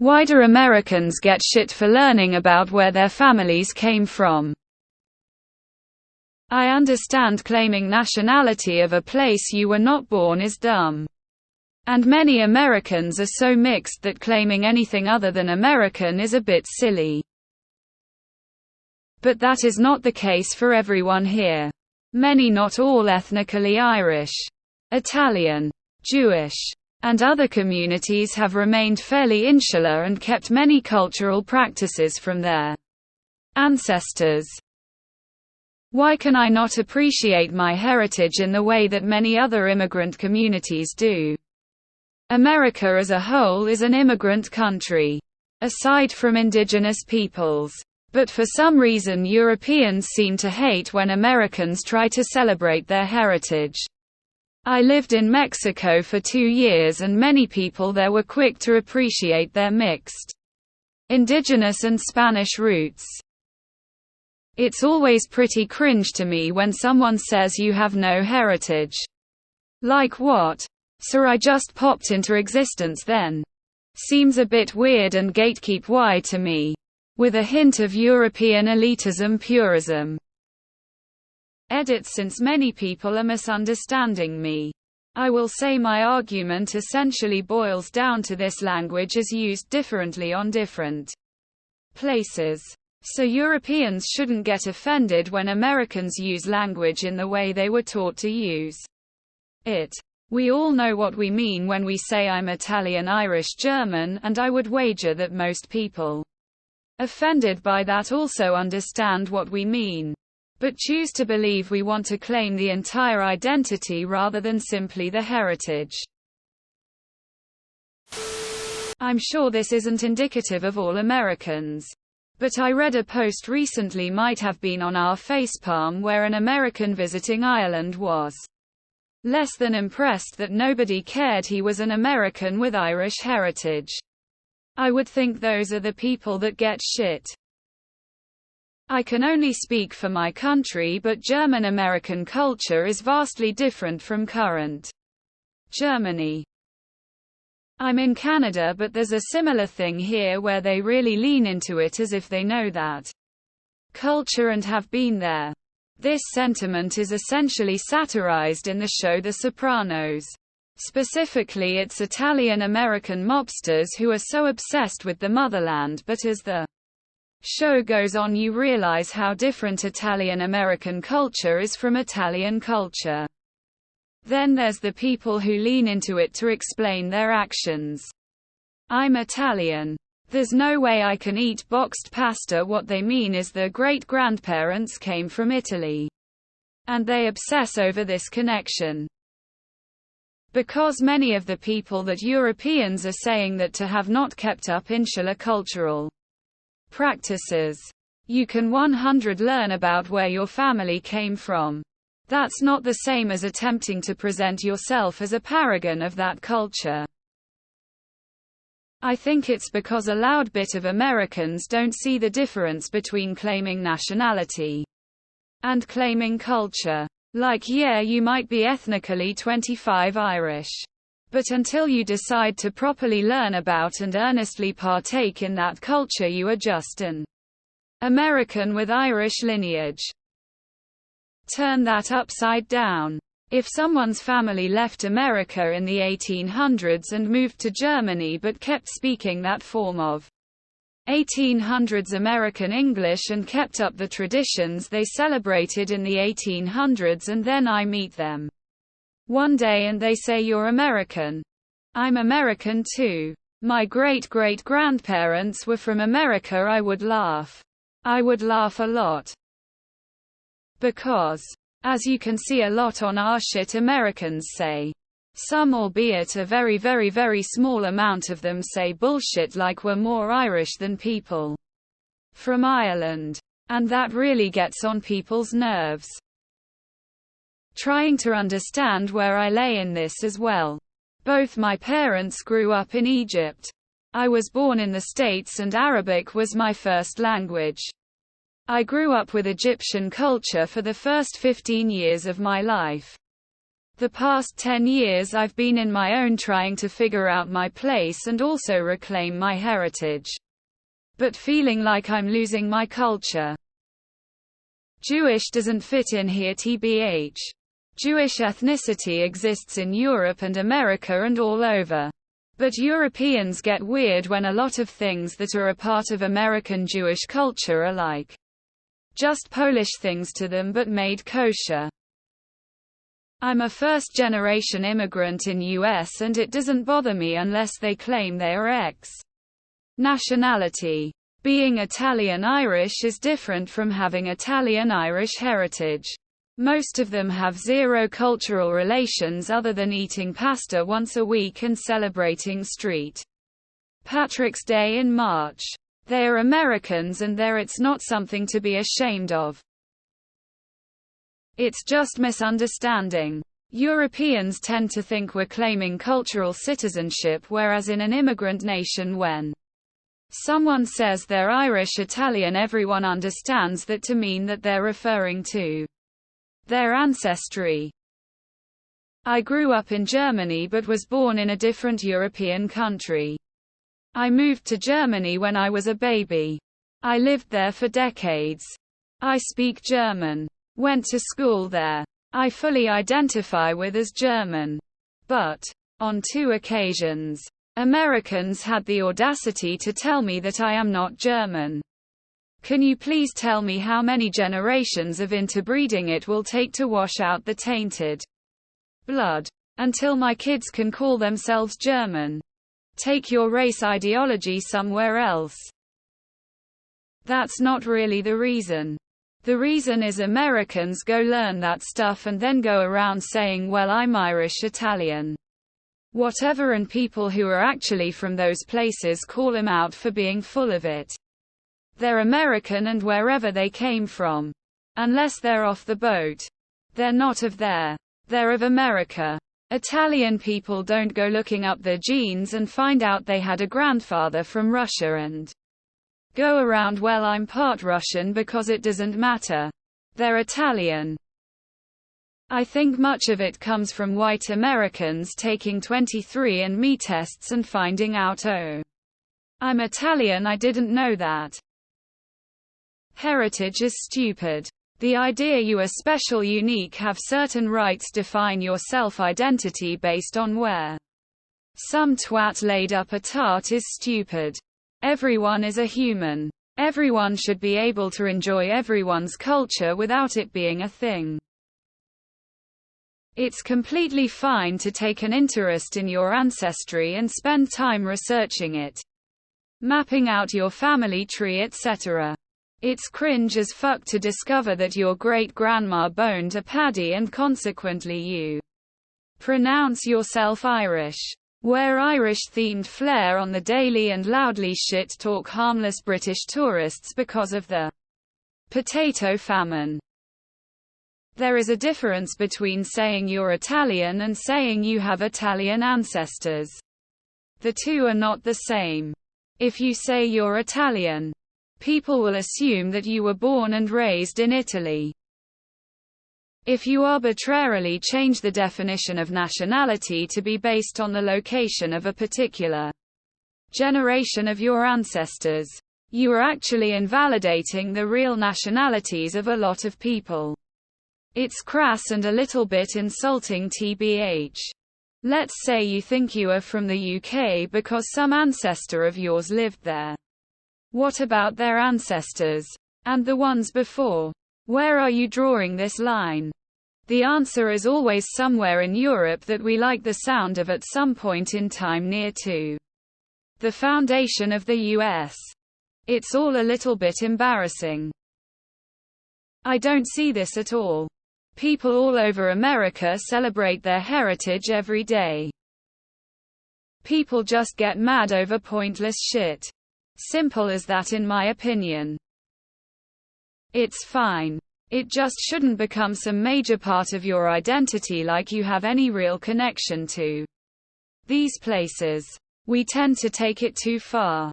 Why do Americans get shit for learning about where their families came from? I understand claiming nationality of a place you were not born is dumb. And many Americans are so mixed that claiming anything other than American is a bit silly. But that is not the case for everyone here. Many, not all, ethnically Irish, Italian, Jewish, and other communities have remained fairly insular and kept many cultural practices from their ancestors. Why can I not appreciate my heritage in the way that many other immigrant communities do? America as a whole is an immigrant country, aside from indigenous peoples. But for some reason Europeans seem to hate when Americans try to celebrate their heritage. I lived in Mexico for 2 years and many people there were quick to appreciate their mixed indigenous and Spanish roots. It's always pretty cringe to me when someone says you have no heritage. Like what? So I just popped into existence then? Seems a bit weird and gatekeep-y to me. With a hint of European elitism purism. Edit. Since many people are misunderstanding me, I will say my argument essentially boils down to this: language is used differently on different places. So Europeans shouldn't get offended when Americans use language in the way they were taught to use it. We all know what we mean when we say I'm Italian, Irish, German, and I would wager that most people offended by that also understand what we mean, but choose to believe we want to claim the entire identity rather than simply the heritage. I'm sure this isn't indicative of all Americans, but I read a post recently, might have been on our facepalm, where an American visiting Ireland was less than impressed that nobody cared he was an American with Irish heritage. I would think those are the people that get shit. I can only speak for my country, but German-American culture is vastly different from current Germany. I'm in Canada, but there's a similar thing here where they really lean into it as if they know that culture and have been there. This sentiment is essentially satirized in the show The Sopranos. Specifically, it's Italian-American mobsters who are so obsessed with the motherland, but as the show goes on you realize how different Italian-American culture is from Italian culture. Then there's the people who lean into it to explain their actions. I'm Italian. There's no way I can eat boxed pasta. What they mean is their great-grandparents came from Italy. And they obsess over this connection. Because many of the people that Europeans are saying that to have not kept up insular cultural practices. You can 100 learn about where your family came from. That's not the same as attempting to present yourself as a paragon of that culture. I think it's because a loud bit of Americans don't see the difference between claiming nationality and claiming culture. Like, yeah, you might be ethnically 25 Irish. But until you decide to properly learn about and earnestly partake in that culture, you are just an American with Irish lineage. Turn that upside down. If someone's family left America in the 1800s and moved to Germany but kept speaking that form of 1800s American English and kept up the traditions they celebrated in the 1800s, and then I meet them one day and they say, "You're American." I'm American too. My great-great-grandparents were from America. I would laugh. I would laugh a lot. Because, as you can see a lot on our shit, Americans say. Some, albeit a very very very small amount of them, say bullshit like we're more Irish than people from Ireland. And that really gets on people's nerves. Trying to understand where I lay in this as well. Both my parents grew up in Egypt. I was born in the States and Arabic was my first language. I grew up with Egyptian culture for the first 15 years of my life. The past 10 years I've been in my own trying to figure out my place and also reclaim my heritage. But feeling like I'm losing my culture. Jewish doesn't fit in here tbh. Jewish ethnicity exists in Europe and America and all over. But Europeans get weird when a lot of things that are a part of American Jewish culture are like just Polish things to them but made kosher. I'm a first-generation immigrant in US and it doesn't bother me unless they claim they are X nationality. Being Italian-Irish is different from having Italian-Irish heritage. Most of them have zero cultural relations other than eating pasta once a week and celebrating St. Patrick's Day in March. They are Americans and it's not something to be ashamed of. It's just misunderstanding. Europeans tend to think we're claiming cultural citizenship, whereas in an immigrant nation, when someone says they're Irish Italian, everyone understands that to mean that they're referring to their ancestry. I grew up in Germany but was born in a different European country. I moved to Germany when I was a baby. I lived there for decades. I speak German. Went to school there. I fully identify with as German. But, on 2 occasions, Americans had the audacity to tell me that I am not German. Can you please tell me how many generations of interbreeding it will take to wash out the tainted blood? Until my kids can call themselves German. Take your race ideology somewhere else. That's not really the reason. The reason is Americans go learn that stuff and then go around saying, well, I'm Irish Italian. Whatever, and people who are actually from those places call them out for being full of it. They're American and wherever they came from. Unless they're off the boat. They're not of there. They're of America. Italian people don't go looking up their genes and find out they had a grandfather from Russia and go around, well, I'm part Russian, because it doesn't matter. They're Italian. I think much of it comes from white Americans taking 23andMe tests and finding out, oh, I'm Italian, I didn't know that. Heritage is stupid. The idea you are special, unique, have certain rights, define your self-identity based on where some twat laid up a tart is stupid. Everyone is a human. Everyone should be able to enjoy everyone's culture without it being a thing. It's completely fine to take an interest in your ancestry and spend time researching it, mapping out your family tree, etc. It's cringe as fuck to discover that your great-grandma boned a paddy and consequently you pronounce yourself Irish. Wear Irish-themed flair on the daily and loudly shit-talk harmless British tourists because of the potato famine. There is a difference between saying you're Italian and saying you have Italian ancestors. The two are not the same. If you say you're Italian, people will assume that you were born and raised in Italy. If you arbitrarily change the definition of nationality to be based on the location of a particular generation of your ancestors, you are actually invalidating the real nationalities of a lot of people. It's crass and a little bit insulting tbh. Let's say you think you are from the UK because some ancestor of yours lived there. What about their ancestors? And the ones before? Where are you drawing this line? The answer is always somewhere in Europe that we like the sound of at some point in time near to the foundation of the US. It's all a little bit embarrassing. I don't see this at all. People all over America celebrate their heritage every day. People just get mad over pointless shit. Simple as that, in my opinion. It's fine. It just shouldn't become some major part of your identity, like you have any real connection to these places. We tend to take it too far.